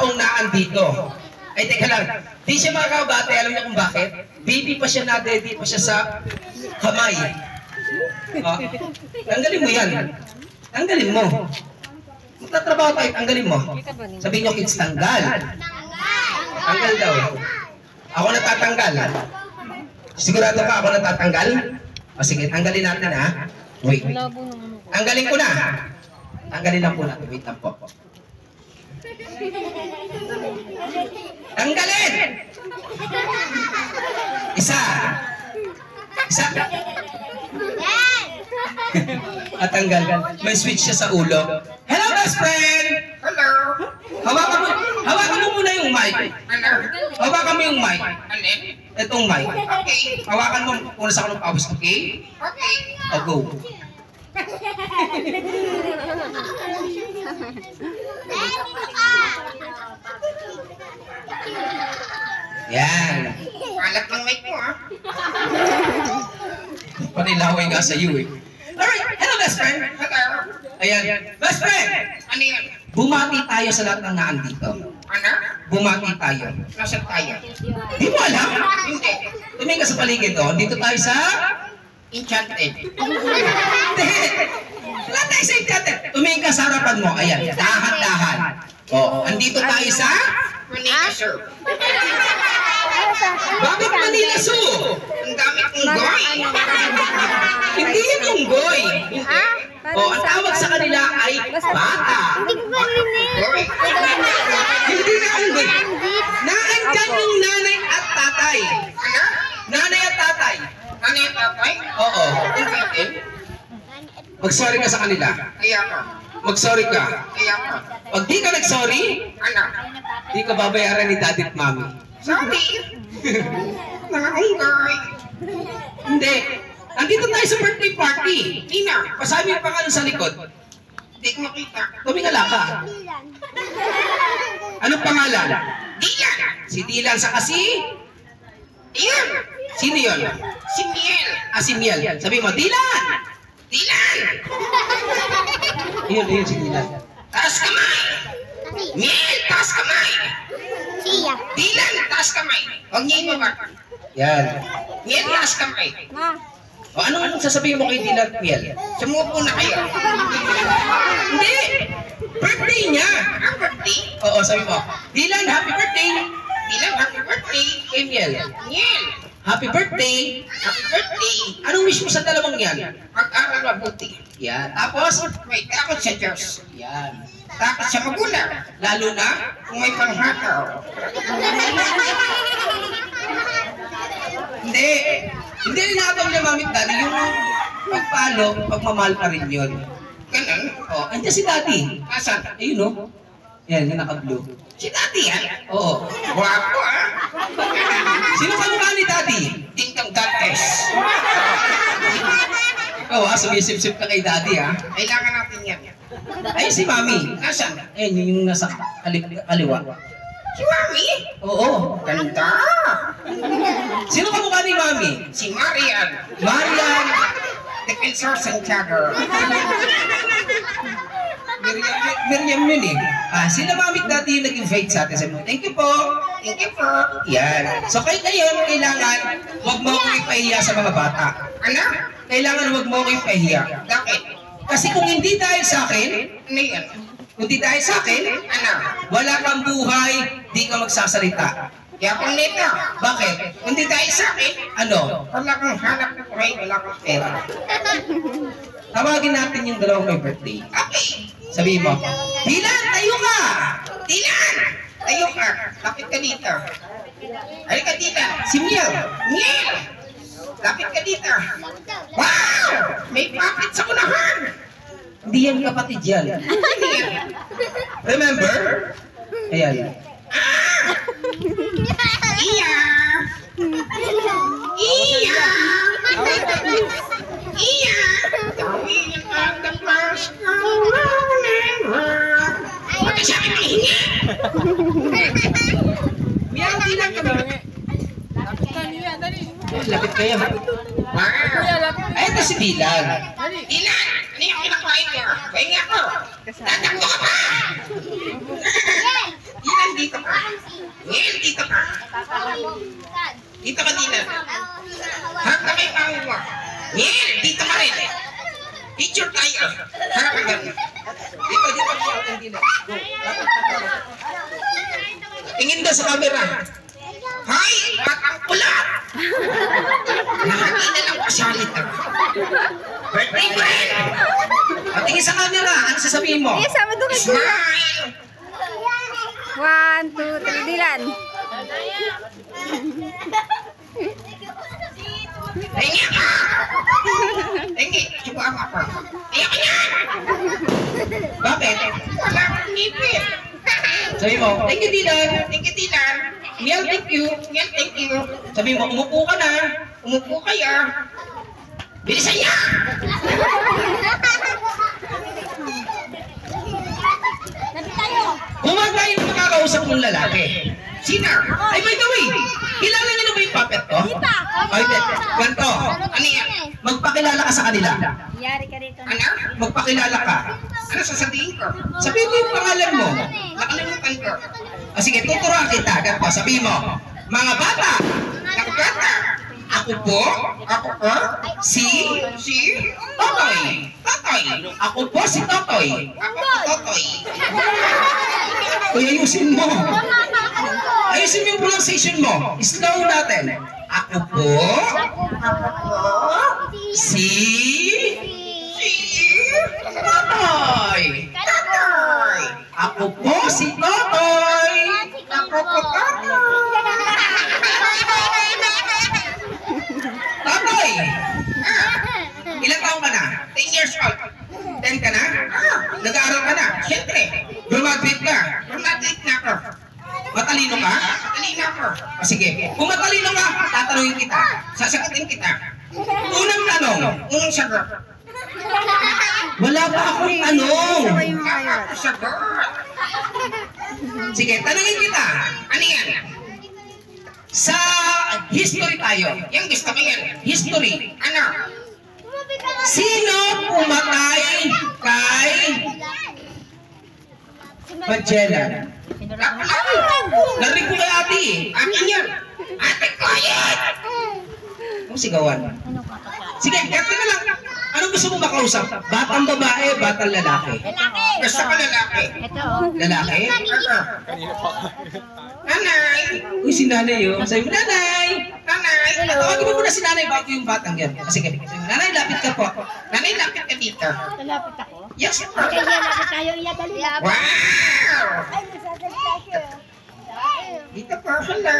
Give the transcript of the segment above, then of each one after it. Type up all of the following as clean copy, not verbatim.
taong naandito. Ay, teka lang. Di siya makakabate. Alam niyo kung bakit? Baby pa siya, na-daddy pa siya sa kamay. Tanggalin mo yan. Tanggalin mo. Magtatrabaho tayo, tanggalin mo. Sabihin niyo, kids, tanggal. Tanggal daw. Ako natatanggal. Sigurado ka ako natatanggal? O sige, tanggalin natin ha. Wait. Tanggalin ko na. Tanggalin lang po natin. Wait lang po. Tanggalin! Isa. Isa. At tanggal. May switch siya sa ulo. Hello, best friend! Hello. Hawakan mo muna yung mic. Ano? Hawakan mo yung mic. Alin? Itong mic. Okay. Hawakan mo kung nasa ako ng pawis, okay? Okay. O, go. Yan. Alat ng mic mo, ha? Panilaway nga sa iyo eh. Alright, hello best friend. Hello. Ayan, best friend. Ano yan? Bumati tayo sa lahat ng naandito. Ano? Bumati tayo. Nasaan tayo? Di mo alam? Hindi. Tumingin ka sa paligid ko. Dito tayo sa... Enchanted. Hindi. Wala tayo sa Enchanted. Tumingin ka sa harapan mo. Ayan, dahan-dahan. O, andito tayo sa... Manila, sir. Bakit Manila Zoo? Ang dami kong goy. Hindi yan yung goy. O, ang tawag sa kanila ay bata. Goy. Hindi na ang goy. Naandyan yung nanay at tatay. Ano? Nanay at tatay. Ano yung tatay? Oo. Enchanted? Mag-sorry ka sa kanila. Kaya ka. Mag-sorry ka. Kaya ka. Pag di ka nag-sorry, Ano? di ka babayaran ni daddy at mami. Sorry. Mga unggoy. Hindi. Nandito tayo sa birthday party. Tina. Pasabi yung pangalan sa likod. Hindi ko makita. Tumingala ka. Anong pangalan? Dilan. Si Dylan sa kasi? Dilan. Sino yun? Si Miel. Si Miel. Sabi mo, Dylan! Dilan. Yun, si Dylan. Taas kamay. Miel. Taas kamay. Dilan. Taas kamay. Huwag niya ibaba. Yan. Miel. Taas kamay. O anong sasabihin mo kay Dylan at Miel? Sumuko na kayo. Hindi! Birthday niya! Ang birthday. Oo, sabi mo, Dylan, happy birthday! Dilan. Happy birthday. Kay Miel, Miel. happy birthday! Happy birthday. Anong wish mo sa dalawang yan? Mag-aral mabuti. Yan. Tapos, May takot sa Diyos. yan. Takot sa magulang. Lalo na, Kung may panghataw. hindi. Hindi rin nakataw niya mamit daddy. Yung pagpalo, pagmamahal pa rin yun. Ganun. O, andyan si daddy. Asan? Ayun no? Yan, yung naka-blue. Si Daddy yan. Oo. Guwapo, ha? Sino ka mukha ni daddy? Tintang Dantes. Ikaw ha, sumisip-sip ka kay daddy ha. Kailangan natin yan. Ay, si mami. Nasaan? Ayun, yung nasa kaliwa. Si Mami. Oo. Ganda. Sino ka mukha ni mami? Si Marian. Marian. Defensor Santiago. Miriam yun eh. Sila mamit dati yung nag-invite sa atin. Sabi mo, thank you po. Thank you po. Yan. So kahit ngayon, kailangan wag mo akong ipahiya sa mga bata. Ano? Kailangan wag mo akong ipahiya. Bakit? Kasi kung hindi dahil sa akin, Ano yan? kung hindi dahil sa akin, Ano? wala kang buhay, di ka magsasalita. Kaya kung nito. Bakit? Hindi dahil sa akin. Ano? Wala kang hanap ng buhay. Wala kang pera. Tawagin natin yung dalawang may birthday. Okay. Sabihin mo, Dylan, tayo ka! Dilan. Tayo ka. Lapit ka dito. Halika dito. Si Miel. Miel. Lapit ka dito. Wow! May puppet sa unahan. Hindi yan kapatid yan. Ano yan? Remember? Ayan. Iya. Iya. Iya. Tawin ang the first Pati siya aking mahingi. Miel, Dylan ka ba? Lapit kayo. Wow. Ay, ito si Dylan. Dilan, ano yung kinakain mo? Pahingi ako. Tatakbo ka pa. Dilan, Miel, dito ka. Dito ka, Dylan. Harap ka kay Pangwa. Miel, dito ka rin. Picture tayo. Harap ka ganun. Dito, dito. Go. Tingin daw sa camera. Hay, batang pula. Nakakita lang pasalit ako. Birthday friend. At tingin sa camera. Ano sasabihin mo? Yes, sama doon kay Kuya. Smile. 1, 2, 3, Dylan. Tingin ka. Tingin. Subukan mo ako. Tingin ka na. Bakit? Wala akong ngipin. Sabi mo, thank you, Dylan. Thank you, Dylan. Miel, thank you. Yan, thank you. Sabi mo, umupo ka na. Umupo kayo. Bilisan niya. Huwag tayo makakausap ng lalaki. Sino? Ay, by the way, kilala niyo na ba yung puppet ko? Hindi pa. Ay, kwento. Ano yan? Magpakilala ka sa kanila. Yari ka rito. Ano? Magpakilala ka. Ano sasabihin ko? Sabihin mo yung pangalan mo. Nakalimutan ko. Sige, tuturuan kita. Ganito, sabihin mo, mga bata, Nakagata. ako po, si Totoy. Totoy. Ako po si Totoy. Ako po, Totoy. Uy, ayusin mo. Ayusin mo yung pronunciation mo. Slow natin. Ako po, si Totoy. Totoy. Ako po si Totoy. Ako po, Totoy. Totoy! Ilang taong ka na? 10 years old. 10 ka na? Nag-aaral ka na? Siyempre, Graduate ka? graduate na ako. Matalino ka? Madali na ako. Sige, kung matalino ka, tatanungin kita. Sasagutin kita. Unang tanong, Unang sagot. wala pa akong tanong. Sabay mo kayo. Sagot. Sige, tanungin kita. Ano yan? Sa history tayo. Yung gusto ko yan. History. Ano? Sino pumatay kay Magellan? Narinig ko kay ate eh. Akin yan. Ate ko yan. Anong sigawan? Sige, kaya na lang. Anong gusto mo makausap? Batang babae, batang lalaki? Gusto ko lalaki. Lalaki? Nanay. Uy, si nanay yun. Sabi mo, nanay! Nanay. Tawagin mo muna si nanay bago yung batang yan. Sige, sabi mo, nanay, lapit ka po. Nanay, lapit ka dito. Lapit ako. Yes, sir. Kaya lapit tayo. Iya, dali. Wow! Dito po, hello.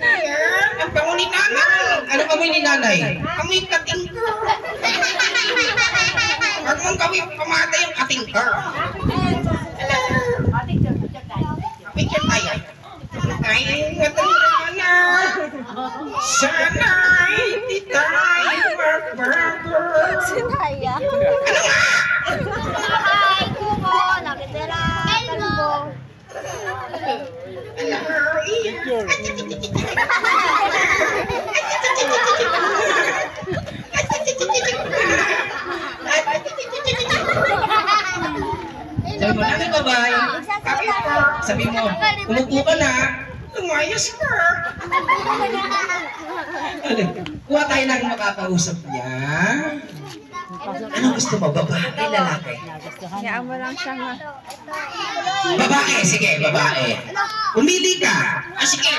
Ayan, ang bango ni nanay. Ano amoy ni nanay? Amoy kating ko. Huwag mong gawin pamata yung kating ko. Hello. Picture tayo. Ay, matanda na. Sana'y di tayo magbago. Sinaya. Ano nga? Hi, Kuko. Nakitira. Kalbo. Hello. Sabi mo, nanay, babay. Sabi mo, umupo ka na. Lumayas ka. Ano? Kuha tayo ng makakausap niya. Ano gusto mo? Babae, lalaki? Kaya mo lang siya nga. Babae, sige, babae. Umili ka. Ah, sige.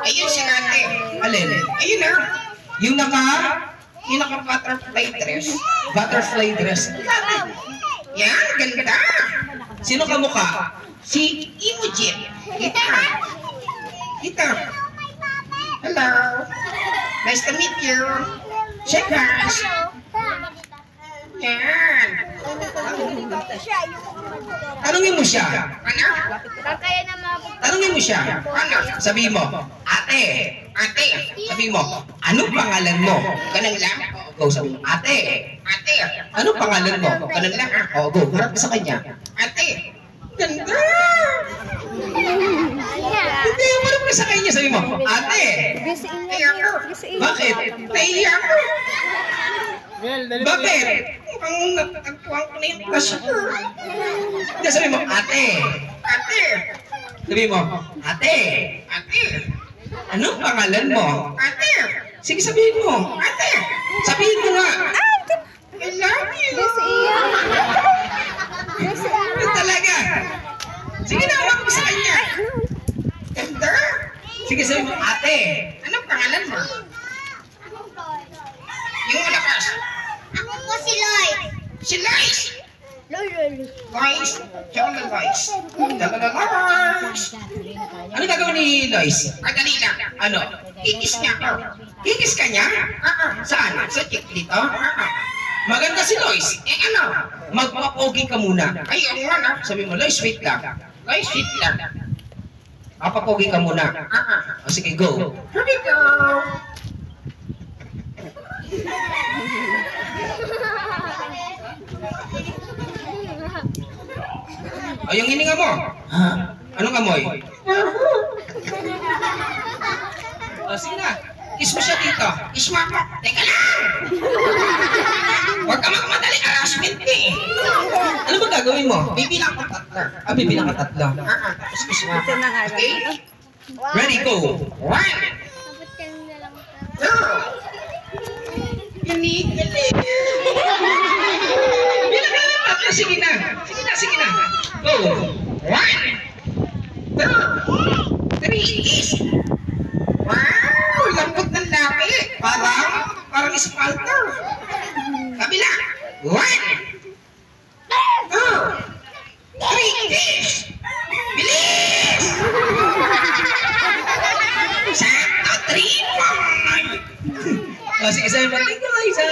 Ayun si ate. Alin? Ayun na. Yung Yung naka-butterfly dress. butterfly dress. Yan, ganda. Sino ka mukha? Si Imogen. Kita. Kita. Hello. Nice to meet you. Shake hands. Yan. Tanungin mo siya. Ano? Tanungin mo siya. Ano? Sabihin mo, ate. Ate. Sabihin mo, anong pangalan mo? Ganun lang. Go, sabi mo, ate. Ate. Anong pangalan mo? Ganun lang. O, go, harap ka sa kanya. Ate. Ganda. Hindi, harap ka sa kanya. Sabi mo, ate. Bisiin Kaya niya. ako. Bisiin. Bakit? Nahiya ko. Bakit? Mukhang natagpuan ko na yung crush ko. Hindi, sabi mo, ate. Ate. Sabi mo, ate, Ate. anong pangalan mo? Ate. Sige, sabihin mo. Ate. Sabihin mo nga. I love you. Si Ian. Si Ano talaga? Sige na, huwag mo sa kanya. Ganda. Sige, sabihin mo, ate. Anong pangalan mo? Yung malakas. Ako po si Lloyd. Si Lois. Lloyd. Lois. Siya ang Lois. Lois. Ano gagawin ni Lois? Madali lang. Ano? Kikis niya ako. Kikis ka niya? Saan? Sa chick dito? Maganda si Lois. Eh ano? Magpapogi ka muna. Ay, ang wala. Sabi mo, Lois, wait lang. Lois, sweet lang. Papapogi ka muna. O sige, go. Here we go. O, yung hininga mo. Anong amoy? O, sige na. Kiss mo siya dito. Kiss mo ako. Teka lang. Huwag ka magmadali. Harassment ka eh. Ano ba gagawin mo? Bibilang ko tatlo. Bibilang ka tatlo. Tapos kiss mo ako. Ito na nga. Okay? Ready, go. 1, 2. Kinikilig. Bilang ka lang tatlo. Sige na. Sige na, sige na. Go. 1, 2, 3, kiss. Wow! Lambot ng labi. Parang espalto. Kabila. 1, 2, 3, kiss. Bilis! Sakto, 3, 4. O, sige, sabi mo, thank you, Liza.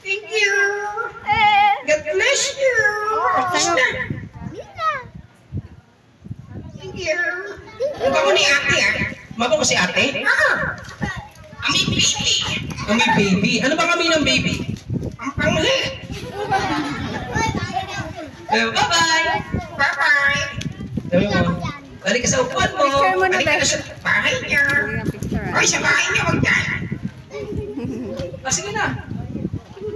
Thank you. God bless you. Kiss na. Thank you. Ang bango ni ate ah. Mabango si ate? Ami baby. Kami baby. Ano ba kami ng baby? Ang pangli. Bye-bye. Bye-bye. Sabi mo, balik ka sa upuan mo. Picture mo na, Balik ka na Besh. sa bahay niya. Picture. Ay, sa bahay niya, wag dyan. Sige na.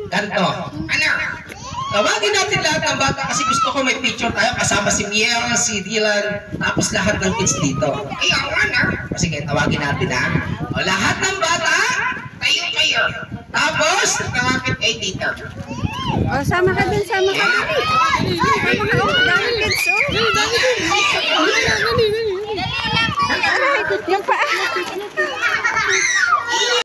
Ganto. Ano? Tawagin natin lahat ng bata kasi gusto ko may picture tayo kasama si Miel, si Dylan, tapos lahat ng kids dito. Ay, ako ano? Sige, tawagin natin ha. O, lahat ng bata, Kayo. tapos, Tawagin kayo dito. Oh, sama ka din, sama ka din. Sama ka. Oh, dami kids. Oh, dami kids. Yung paa.